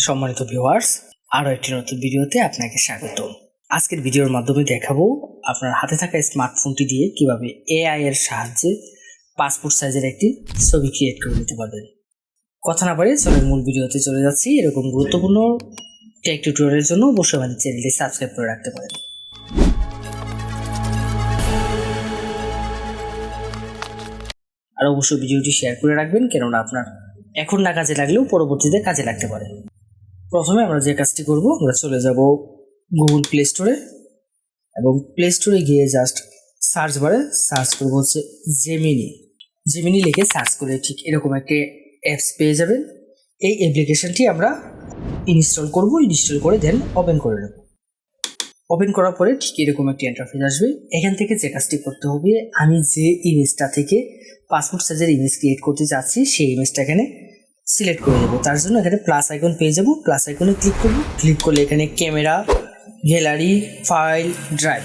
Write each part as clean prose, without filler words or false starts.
সম্মানিত ভিউয়ার্স, আরও একটি নতুন ভিডিওতে আপনাকে স্বাগত। আজকের ভিডিওর মাধ্যমে দেখাবো আপনার হাতে থাকা স্মার্টফোনটি দিয়ে কিভাবে এআই এর সাহায্যে পাসপোর্ট সাইজের একটি ছবি ক্রিয়েট করে নিতে পারবেন। কথা না বাড়িয়ে চলেন মূল ভিডিওতে চলে যাচ্ছি। এরকম গুরুত্বপূর্ণ টেক টিউটোরিয়ালের জন্য অবশ্যই আমাদের চ্যানেলটি সাবস্ক্রাইব করে রাখতে পারেন। আর অবশ্যই ভিডিওটি শেয়ার করে রাখবেন, কেননা আপনার এখন না কাজে লাগলেও পরবর্তীতে কাজে লাগতে পারে। প্রথমে আমরা যে কাজটি করব, আমরা চলে যাব গুগল প্লে স্টোরে এবং প্লে স্টোরে গিয়ে জাস্ট সার্চ বারে সার্চ করব হচ্ছে জেমিনি লিখে সার্চ করে ঠিক এরকম একটা অ্যাপস পেয়ে যাবেন। এই অ্যাপ্লিকেশনটি আমরা ইনস্টল করে দেন ওপেন করে নেব। ওপেন করার পরে ঠিক এরকম একটি ইন্টারফেস আসবে। এখান থেকে যে কাজটি করতে হবে, আমি যে ইমেজটা থেকে পাসপোর্ট সাইজের ইমেজ ক্রিয়েট করতে যাচ্ছি সেই ইমেজটা এখানে সিলেক্ট করে দেবো। তার জন্য এখানে প্লাস আইকন পেয়ে যাব, প্লাস আইকনে ক্লিক করব। ক্লিক করলে এখানে ক্যামেরা, গ্যালারি, ফাইল, ড্রাইভ।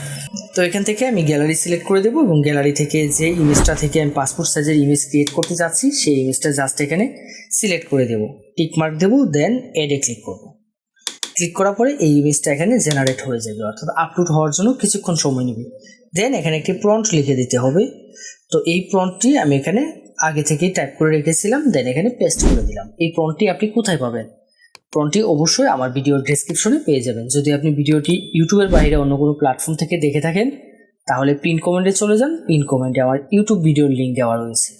তো এখান থেকে আমি গ্যালারি সিলেক্ট করে দেবো এবং গ্যালারি থেকে যে ইমেজটা থেকে আমি পাসপোর্ট সাইজের ইমেজ ক্রিয়েট করতে যাচ্ছি সেই ইমেজটা জাস্ট এখানে সিলেক্ট করে দেবো, টিক মার্ক দেবো, দেন এডে ক্লিক করব। ক্লিক করার পরে এই ইমেজটা এখানে জেনারেট হয়ে যাবে, অর্থাৎ আপলোড হওয়ার জন্য কিছুক্ষণ সময় নেবে। দেন এখানে একটি প্রম্পট লিখে দিতে হবে। তো এই প্রম্পটটি আমি এখানে আগে থেকেই টাইপ করে রেখেছিলাম, দেন এখানে পেস্ট করে দিলাম। এই প্রম্পটটি আপনি কোথায় পাবেন? প্রম্পটটি অবশ্যই আমার ভিডিওর ডেসক্রিপশনে পেয়ে যাবেন। যদি আপনি ভিডিওটি ইউটিউবের বাইরে অন্য কোনো প্ল্যাটফর্ম থেকে দেখে থাকেন তাহলে পিন কমেন্টে চলে যান। পিন কমেন্টে আমার ইউটিউব ভিডিওর লিঙ্ক দেওয়া রয়েছে,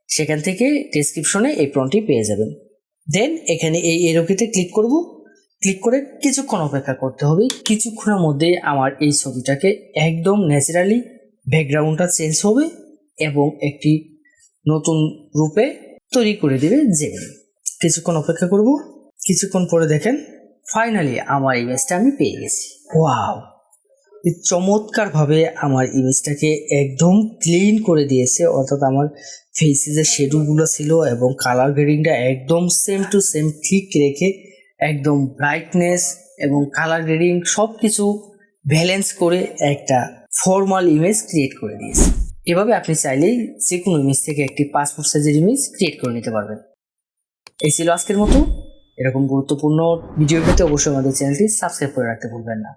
সেখান থেকে ডেসক্রিপশনে এই প্রম্পটটি পেয়ে যাবেন। দেন এখানে এই এরোকিতে ক্লিক করব। ক্লিক করে কিছুক্ষণ অপেক্ষা করতে হবে। কিছুক্ষণের মধ্যে আমার এই ছবিটাকে একদম ন্যাচারালি ব্যাকগ্রাউন্ডটা চেঞ্জ হবে এবং একটি নতুন রূপে তৈরি করে দেবে জেমিনি। কিছুক্ষণ অপেক্ষা করব। কিছুক্ষণ পরে দেখেন ফাইনালি আমার ইমেজটা আমি পেয়ে গেছি। ওয়াও, চমৎকারভাবে আমার ইমেজটাকে একদম ক্লিন করে দিয়েছে, অর্থাৎ আমার ফেসে যে শেডোগুলো ছিল এবং কালার গ্রেডিংটা একদম সেম টু সেম ঠিক রেখে একদম ব্রাইটনেস এবং কালার গ্রেডিং সব কিছু ব্যালেন্স করে একটা ফর্মাল ইমেজ ক্রিয়েট করে দিয়েছে। এভাবে আপনি চাইলেই যে কোনো ইমেজ থেকে একটি পাসপোর্ট সাইজের ইমেজ ক্রিয়েট করে নিতে পারবেন। এই ছিল আজকের মতো। এরকম গুরুত্বপূর্ণ ভিডিও পেতে অবশ্যই আমাদের চ্যানেলটি সাবস্ক্রাইব করে রাখতে ভুলবেন না।